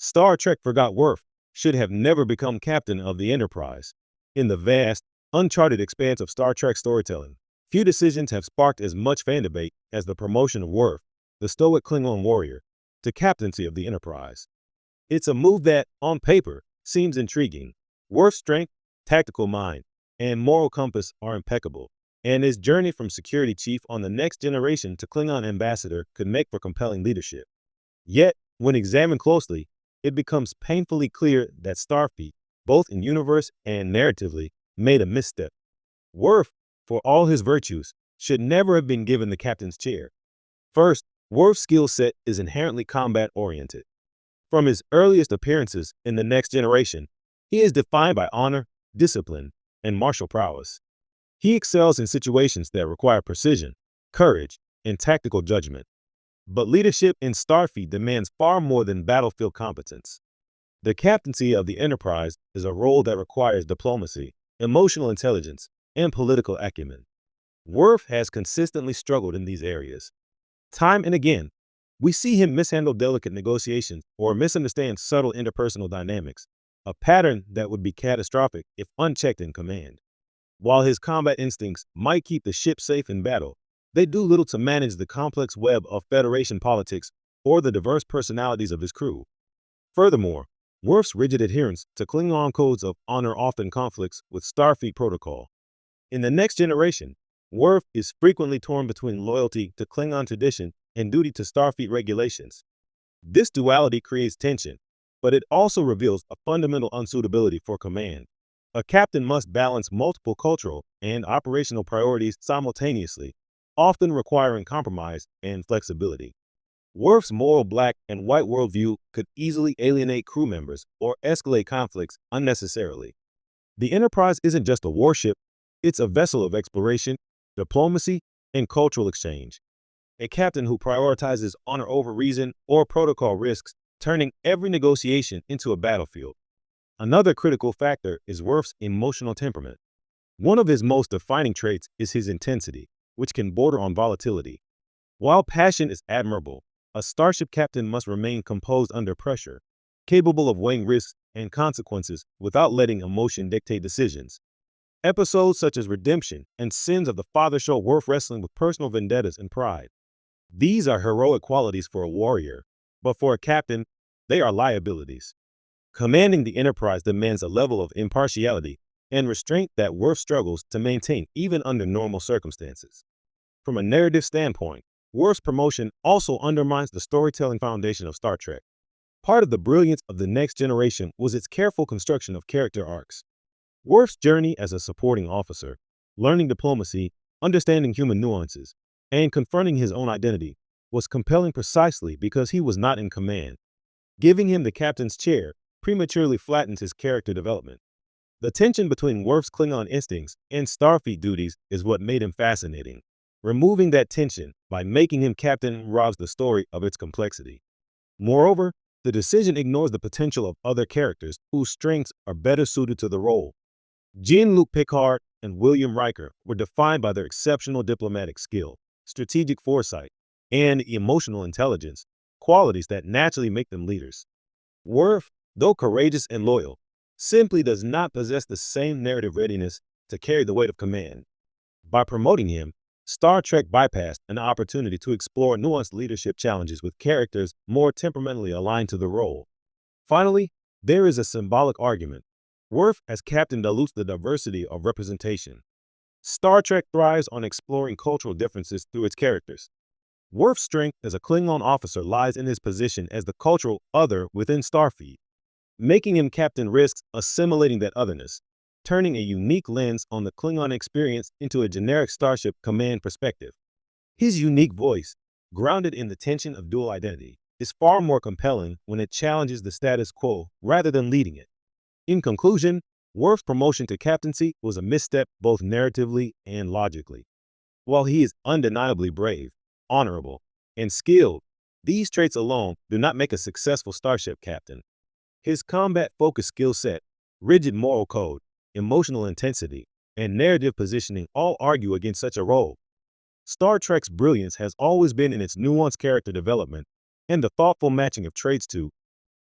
Star Trek forgot Worf should have never become captain of the Enterprise. In the vast, uncharted expanse of Star Trek storytelling, few decisions have sparked as much fan debate as the promotion of Worf, the stoic Klingon warrior, to captaincy of the Enterprise. It's a move that, on paper, seems intriguing. Worf's strength, tactical mind, and moral compass are impeccable, and his journey from security chief on the Next Generation to Klingon ambassador could make for compelling leadership. Yet, when examined closely, it becomes painfully clear that Starfleet, both in universe and narratively, made a misstep. Worf, for all his virtues, should never have been given the captain's chair. First, Worf's skill set is inherently combat-oriented. From his earliest appearances in The Next Generation, he is defined by honor, discipline, and martial prowess. He excels in situations that require precision, courage, and tactical judgment. But leadership in Starfleet demands far more than battlefield competence. The captaincy of the Enterprise is a role that requires diplomacy, emotional intelligence, and political acumen. Worf has consistently struggled in these areas. Time and again, we see him mishandle delicate negotiations or misunderstand subtle interpersonal dynamics, a pattern that would be catastrophic if unchecked in command. While his combat instincts might keep the ship safe in battle, they do little to manage the complex web of Federation politics or the diverse personalities of his crew. Furthermore, Worf's rigid adherence to Klingon codes of honor often conflicts with Starfleet protocol. In The Next Generation, Worf is frequently torn between loyalty to Klingon tradition and duty to Starfleet regulations. This duality creates tension, but it also reveals a fundamental unsuitability for command. A captain must balance multiple cultural and operational priorities simultaneously, often requiring compromise and flexibility. Worf's moral black and white worldview could easily alienate crew members or escalate conflicts unnecessarily. The Enterprise isn't just a warship, it's a vessel of exploration, diplomacy, and cultural exchange. A captain who prioritizes honor over reason or protocol risks turning every negotiation into a battlefield. Another critical factor is Worf's emotional temperament. One of his most defining traits is his intensity, which can border on volatility. While passion is admirable, a starship captain must remain composed under pressure, capable of weighing risks and consequences without letting emotion dictate decisions. Episodes such as Redemption and Sins of the Father show Worf wrestling with personal vendettas and pride. These are heroic qualities for a warrior, but for a captain, they are liabilities. Commanding the Enterprise demands a level of impartiality and restraint that Worf struggles to maintain even under normal circumstances. From a narrative standpoint, Worf's promotion also undermines the storytelling foundation of Star Trek. Part of the brilliance of The Next Generation was its careful construction of character arcs. Worf's journey as a supporting officer, learning diplomacy, understanding human nuances, and confronting his own identity, was compelling precisely because he was not in command. Giving him the captain's chair prematurely flattens his character development. The tension between Worf's Klingon instincts and Starfleet duties is what made him fascinating. Removing that tension by making him captain robs the story of its complexity. Moreover, the decision ignores the potential of other characters whose strengths are better suited to the role. Jean-Luc Picard and William Riker were defined by their exceptional diplomatic skill, strategic foresight, and emotional intelligence, qualities that naturally make them leaders. Worf, though courageous and loyal, simply does not possess the same narrative readiness to carry the weight of command. By promoting him, Star Trek bypassed an opportunity to explore nuanced leadership challenges with characters more temperamentally aligned to the role. Finally, there is a symbolic argument. Worf as captain dilutes the diversity of representation. Star Trek thrives on exploring cultural differences through its characters. Worf's strength as a Klingon officer lies in his position as the cultural other within Starfleet. Making him captain risks assimilating that otherness, turning a unique lens on the Klingon experience into a generic starship command perspective. His unique voice, grounded in the tension of dual identity, is far more compelling when it challenges the status quo rather than leading it. In conclusion, Worf's promotion to captaincy was a misstep both narratively and logically. While he is undeniably brave, honorable, and skilled, these traits alone do not make a successful starship captain. His combat-focused skill set, rigid moral code, emotional intensity, and narrative positioning all argue against such a role. Star Trek's brilliance has always been in its nuanced character development and the thoughtful matching of traits to